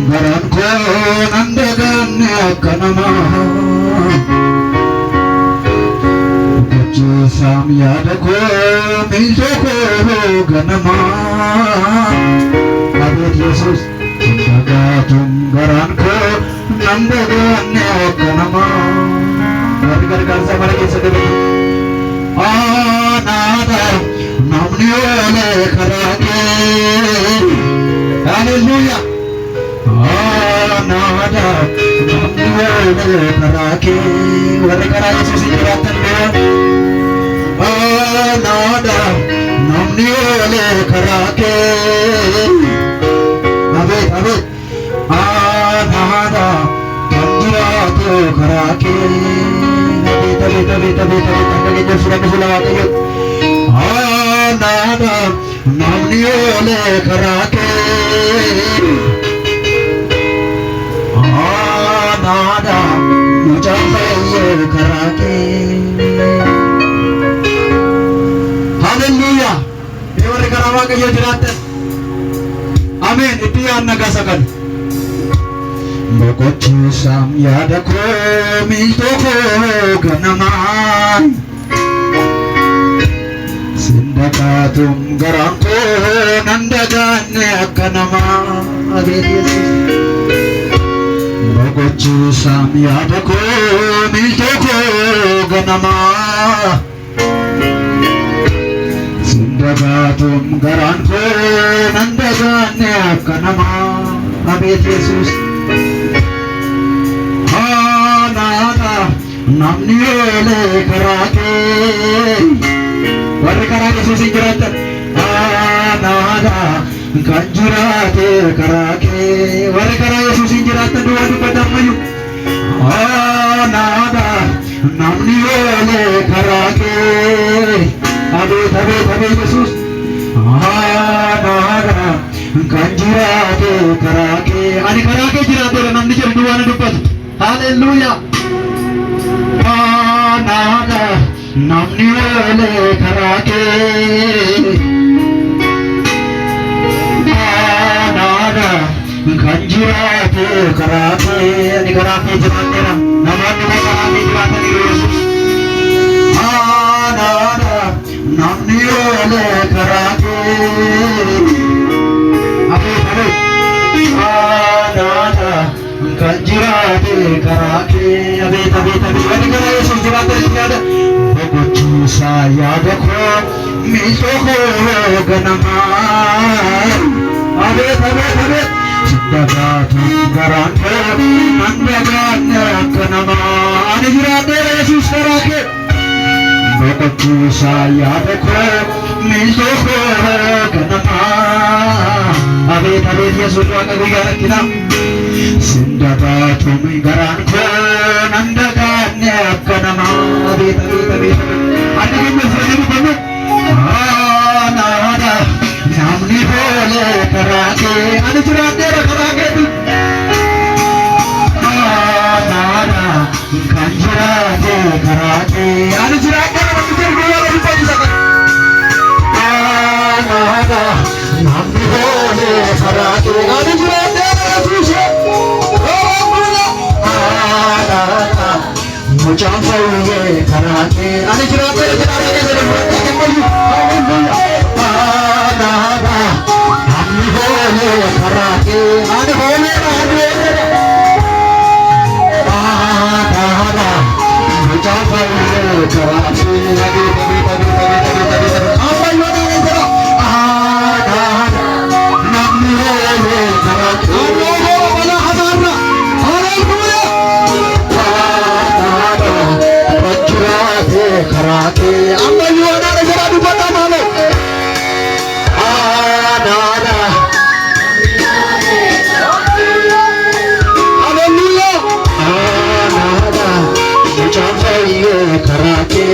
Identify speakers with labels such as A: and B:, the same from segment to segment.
A: Garanko nandagan kanama Kuchu samyadako miltoko ganama Abid Yesus Nandagatum garanko nandagan kanama Gar sama lagi sedikit Anada namniole karake Haleluya Anada namniole karake Warga Yesus injuratan dia Anada namniole karake Abid Anada tanjuratu karake Tabi tanggalin yung sila yun Anada namniole karake Anada mujafaye karake Haleluya Iwari karawa kayo diratan Amen Ito yan nagasagan Bokochu samyadako miltoko ganaman Sindakatum garangko nandagane akanama Abid Yesus Bokochu samyadako miltoko ganama Sindakatum garangko nandagane akanama Abid Yesus namniole karake warga karake susi jeratan anada kanjurate karake warga karake susi jeratan dua padang mayu anada namniole karake abe Yesus anada kanjurate karake ani karake jerate namni jer dua dupat haleluya Anada namniole karake Anada kanjurate karake ani karake jeratera namani karake jeratan Yesus Anada namniole karake abe Anada kanjurate karake abe wani kara Yesus jeratan ada Bogochu sayadako miltoko ganama abe Sindagatu garanko nandagane kanama ani jeratan Yesus karake Bogochu sayadako miltoko ganama abe Yesus wakabigaran kita Sindagatu garanko nandagane akanama abe ada yang bersedia betul anada namni bole karake ada jeratera karake itu anada kanjurate karake ada jeratera betul dua lebih banyak anada namni bole karake ada jeratera susah mujafaye karake ani jerate anada namni bole karake ani bole anada mujafaye karake apa yang ada anada namni bole karake karake amma yuana da jara du pata mano anada haleluya anada mujafaye karake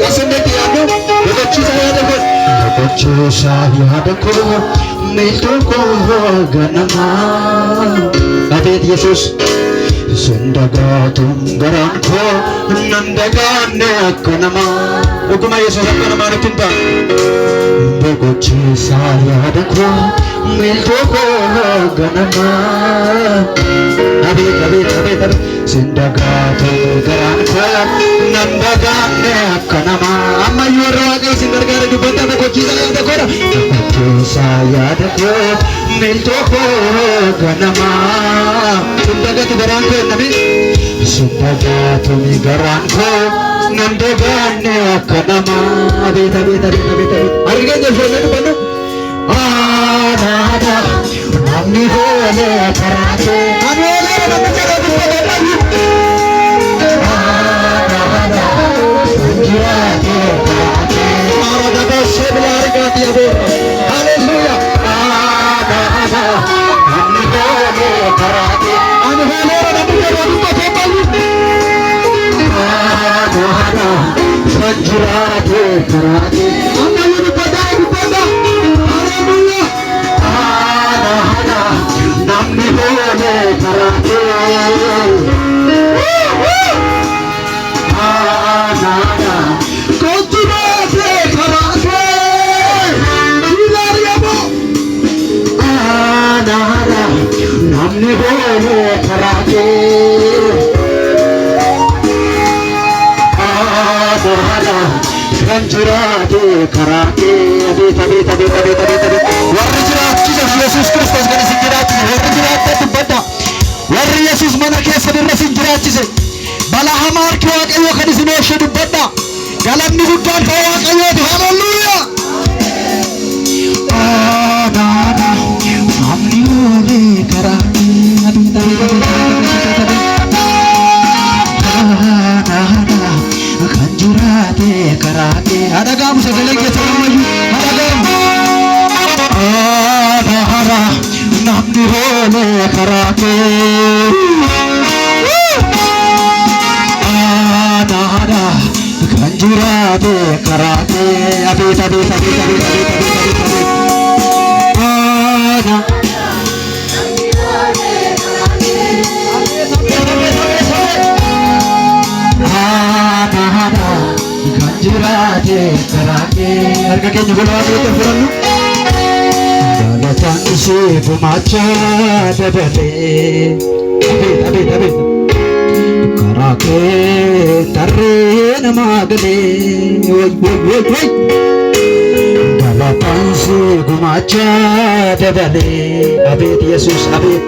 A: kasende tiano bogochu sayadako miltoko ganama Abid Yesus Sindagatum garanko nandagane akkanama Dhuguma Yesuus akka namaa nutti hin taane boqochiisaa yaada koo miiltoo koo ganama Abeet abeet abeet abeet Sindagatum garanko nandagane akkanama Ammayyuu warra Waaqayyo sin gargaara dubbadhaa boqochiisaa yaada koodha boqochiisaa yaada koo miiltoo koo ganama Sindagatu garanko enname Sindagatu garanko nandagane akkanama Abeet abeet abeet abeet abeet Argaan jalfannee dubbannu Aanaadha namni boole karaate Ani oolee namni jala dubbatan Aanaadha jiraate karaate Aanaadha baasee bilaa argaati aboorra Haleluuyaa Aanaadha namni boole karaate Ani oolee namni jala dubbatan Aanaadha jiraate karaate Ammayyuu dubbadhaa dubbadhaa Haleluuyaa Aanaadha namni boole karaate Aanaadha jiraate karaate Ilaariyamoo Aanaadha namni boole karaate Jiraate karaate abeet abeet abeet abeet abeet abeet warri jiraachisan Yesuus Kiristoos kan isin jiraachise warri jiraatte dubbadha warri Yesuus mana keessa dirra isin jiraachise balaa hamaa harki Waaqayyoo kan isin oolche dubbadha galanni guddaan kan Waaqayyooti haleluuyaa Aanaadha namni oolee karaate abeet abeet abeet abeet Aanaadha kan jiraate karaate adagaamu sagalee keessa nammayyuu adagaamu Aanaadha namni oolee karaate Aanaadha kan jiraate karaate abeet abeet abeet abeet abeet abeet abeet Aanaadha jiraate karaate harka keenya golaa keessa furannu galataan ishee gumaacha dabalee abeet abeet abeet karaa kee tarree namaa galee woy woy woy woy galataan ishee gumaacha dabalee abeet Yesuus abeet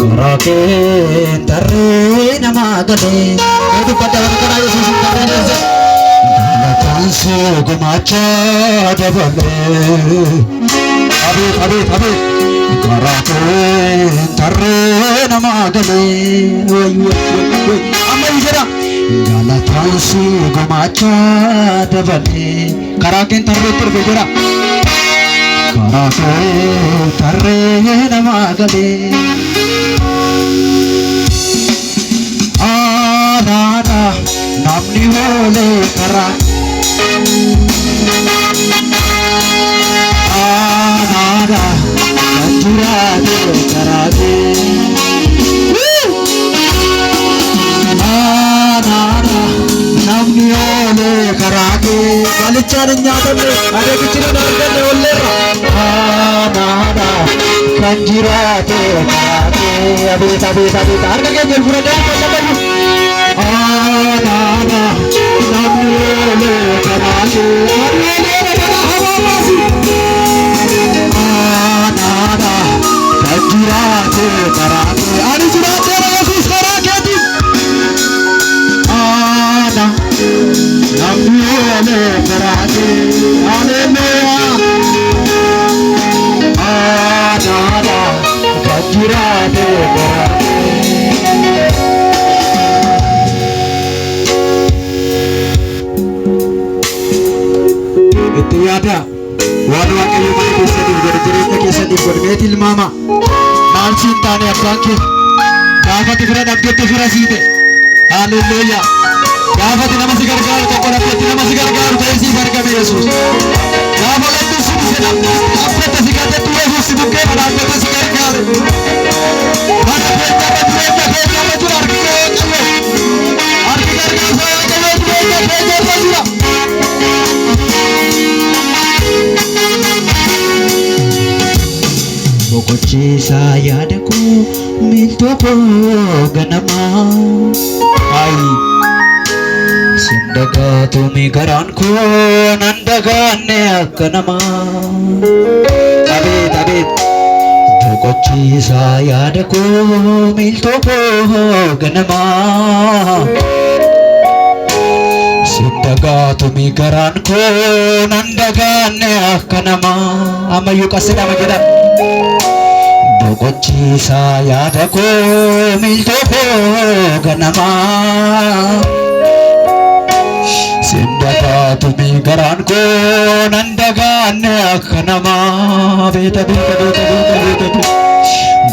A: karaa kee tarree namaa galee dubbadhaa karaa Yesuus tarree Galatanse gumacha dabalee abeet abeet abeet karaate tarree namaa galee woy woy woy ammayyuu jedha galatanse gumacha dabalee karaakeen tarree turbe jedha karaakee tarree namaa galee Aanaadha namni oolee karaate Aanaadha kan jiraate karaate Aanaadha namni oolee karaate galichaan hin nyaatamne adeegichi hin arganne olleerra Aanaadha kan jiraate karaate abeet abeet abeet harka keenya furadhaa fayyadamu Aanaadha namni oolee karaate Aanaadha kan jiraate karaate ani jiraate Yesuus karaa keetiin Aanaadha namni oolee karaate haleluuyaa Aanaadha kan jiraate karaate itti yaada waan Waaqayyo mana keessaniif godhe jireenya keessaniif godhe mee tilmaama maal siin taane abbaan kee gaafati fira dhabdetti fira siite haleluuyaa gaafati nama si gargaaru tokko dhabdetti nama si gargaaru ta'e siif argame Yesuus gaafa laddu sun si dhabdetti si gatetti Yesuus si bukkee dhaabbate si gargaare mana keenya irra jireenya boqochiisa yaada koo miiltoo koo ganamaa. Ayi sindagaatu garaan koo nan dagaanne akka namaa. Abeet abeet boqochiisa yaada koo miiltoo koo ganamaa. Sindagaatu garaan koo nan dagaanne akka namaa. Ammayyuu qasidhama jedha. Boqochiisa yaada koo miiltoo koo ganamaa. Sindagaatu garaan koo nan dagaanne akka namaa. Beeta beeta beeta beeta beeta.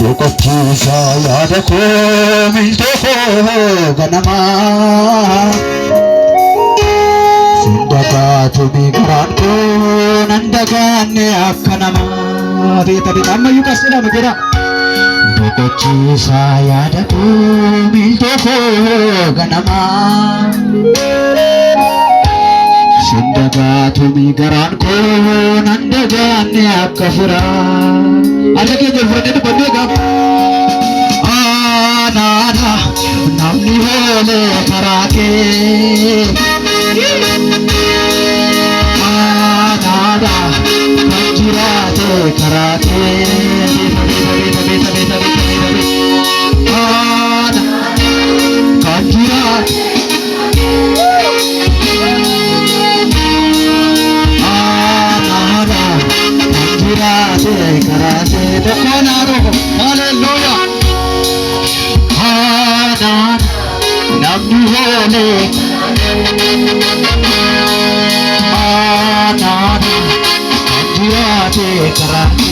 A: Boqochiisa yaada koo miiltoo koo ganamaa. Sindagaatu garaan koo nan dagaanne akka namaa. Beeta beeta ammayyuu qasidhama jedha. Boqochiisa yaada koo miiltoo koo ganamaa. Sindagaatu garaan koo nan dagaanne akka firaa. Alla keenya fudhannee dubbannee gaafa. Anaadha namni oolee karaa kee. Anaadha kan jiraate karaa kee. Beeta beeta beeta beeta beeta beeta. Anaadha kan jiraate. Karate dokona roho hallelujah. Hanan namni hole. Hanan karate karate.